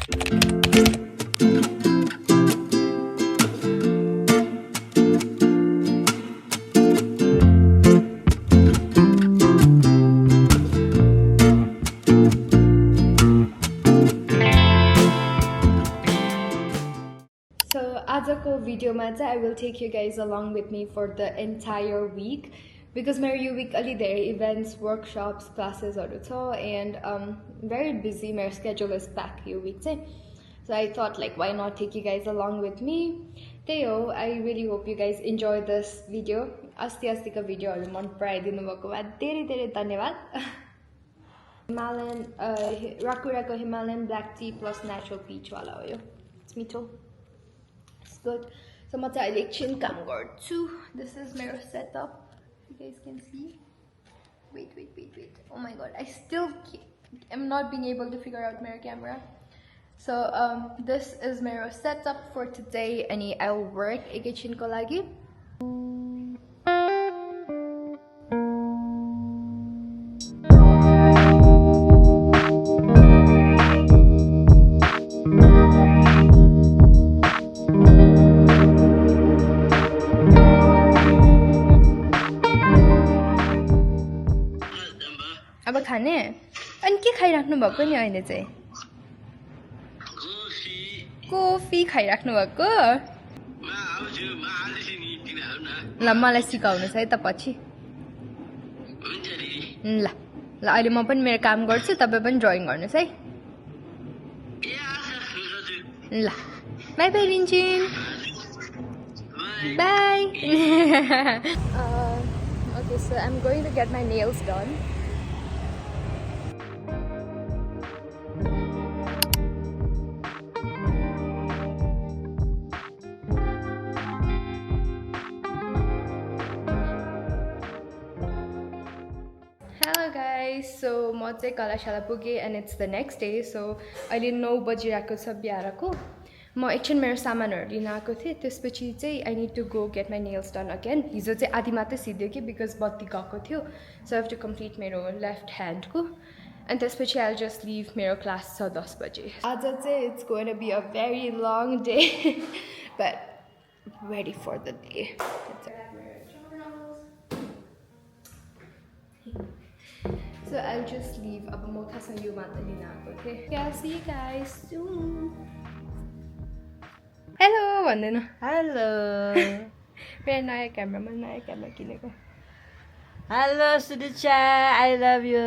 आजको भिडियोमा चाहिँ I will take you guys along with me for the entire week because मेरो यो week अलि धेरै events, workshops, classes-हरु छ and very busy. मेरो schedule is packed यो week चाहिँ. So I thought like why not take you guys along with me. त्यही हो, I really hope you guys enjoy this video. अस्तिको भिडियोहरु मन पराइदिनु भएको भए धेरै धेरै धन्यवाद. Himalayan Rakuraको Himalayan black tea plus natural peach वाला हो यो. It's मिठो. It's good. So म चाहिँ अहिले एकछिन काम गर्छु. This is my setup. You guys can see. Wait. Oh my god, I still am not being able to figure out my camera. So this is my setup for today. And I'll work एकछिन को लागि. अब खाने अनि के खाइराख्नु भएको नि अहिले चाहिँ कफी खाइराख्नु भएको ल मलाई सिकाउनुस् है त पछि ल अहिले म पनि मेरो काम गर्छु तपाई पनि ड्राइङ गर्नुस् है ल bye bye Rinchen bye Okay, so I'm going to get my nails done. Hello guys, so म चाहिँ कलाशाला पुगे and it's the next day. So अहिले 9 बजिरहेको छ बिहारको म एकछिन मेरो सामानहरु लिन आएको थिए त्यसपछि चाहिँ I need to go get my nails done again. हिजो चाहिँ आधी मात्रै सिध्यो कि because बत्ती गएको थियो. So I have to complete मेरो left hand को and त्यसपछि I'll just leave मेरो class छ 10 बजे. आज चाहिँ it's going to be a very long day but ready for the day. So I'll just leave. अब म खासमा यो मात्र लिन आएको थिए. Yeah, see you guys soon. Hello भन्दैन. Hello. मेरो नयाँ क्यामेरामा नयाँ क्यामेरा किनेको. Hello Sudu I love you.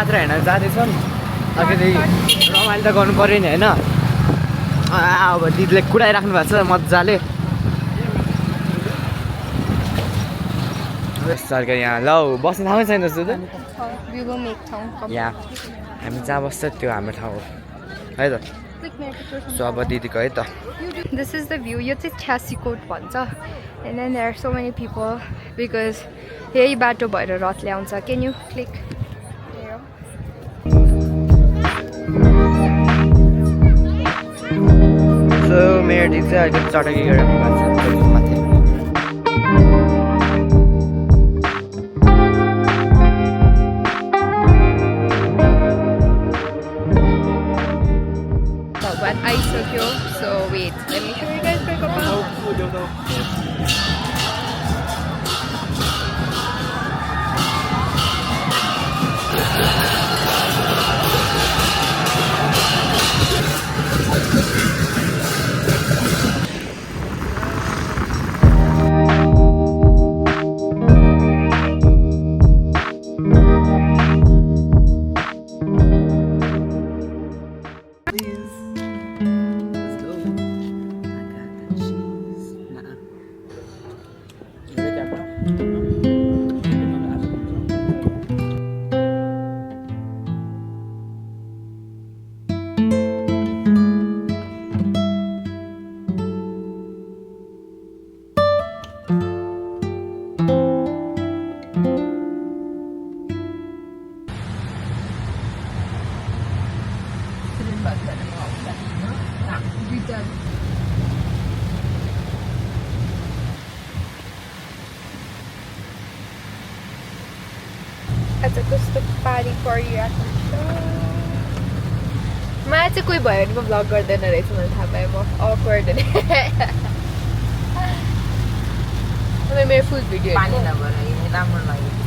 जत्रा हेर्न जाँदैछन् अघि रमाइलो त गर्नु पर्यो नि हैन अब दिदीले कुडाइराख्नु भएको छ मज्जाले सरकार यहाँ ल बस्ने ठाउँ छैन जस्तो त यहाँ हामी जहाँ बस्छ त्यो हाम्रो ठाउँ हो है त सो अब दिदीको है त This is the view. यो चाहिँ 86 कोट भन्छ and then there are so many people because यही बाटो भएर रथ ल्याउँछ. Can you click? So मेरो दिदी चाहिँ अहिले चटकी गरिराख्नु भएको छ माथि भगवान आइसक्यो. So wait, let me show you guys my couple. आज कस्तो पारी परिरहेको छ मलाई चाहिँ कोही भयो भने म भ्लग गर्दैन रहेछ मलाई थाहा पाएँ म अकवर्ड हुने मेरो फुल भिडियो पानी नभएर राम्रो लाग्यो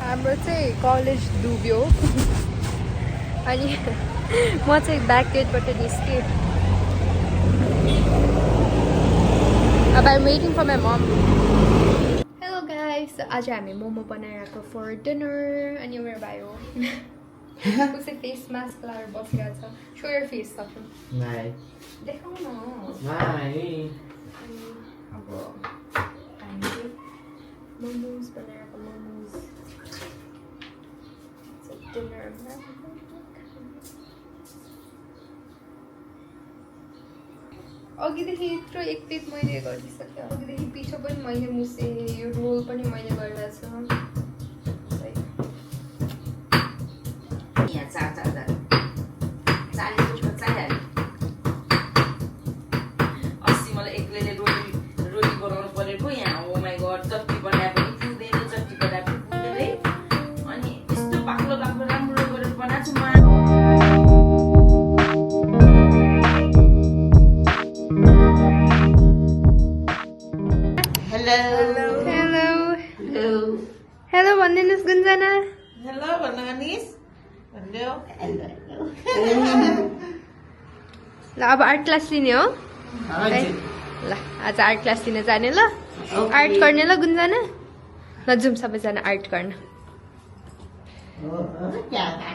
हाम्रो चाहिँ कलेज डुब्यो अनि म चाहिँ ब्याक गेटबाट निस्केँ अब I'm waiting for my mom hello guys आज हामी मोमो बनाइरहेको फर डिनर अनि मेरो भाइ हो उसै फेस मास्क लगाएर बसिरहेको छ सो योर फेस सक्नु देखाउ न अनि अब हामी मोमोज बनाइरहेको मोमोज dinner अघिदेखि यत्रो एक प्लेट मैले गरिसकेँ अघिदेखि पिठो पनि मैले मुसेँ यो रोल पनि मैले गरिरहेको छु अस्ति मलाई एक्लैले रोटी बनाउनु परेको यहाँ ओ माई गड जति बनाए पनि पुग्दैन जति बनाए पनि पुग्दैन अनि यस्तो बाक्लो बाक्लो राम्रो गरेर बनाएको छु हेलो भनिदिनुहोस् गुन्जना हेलो भन्नु अनिस भन्देऊ ल अब आर्ट क्लास लिने हो ल आज आर्ट क्लास लिन जाने ल आर्ट गर्ने ल गुन्जना ल जाउँ सबैजना आर्ट गर्न Chào cả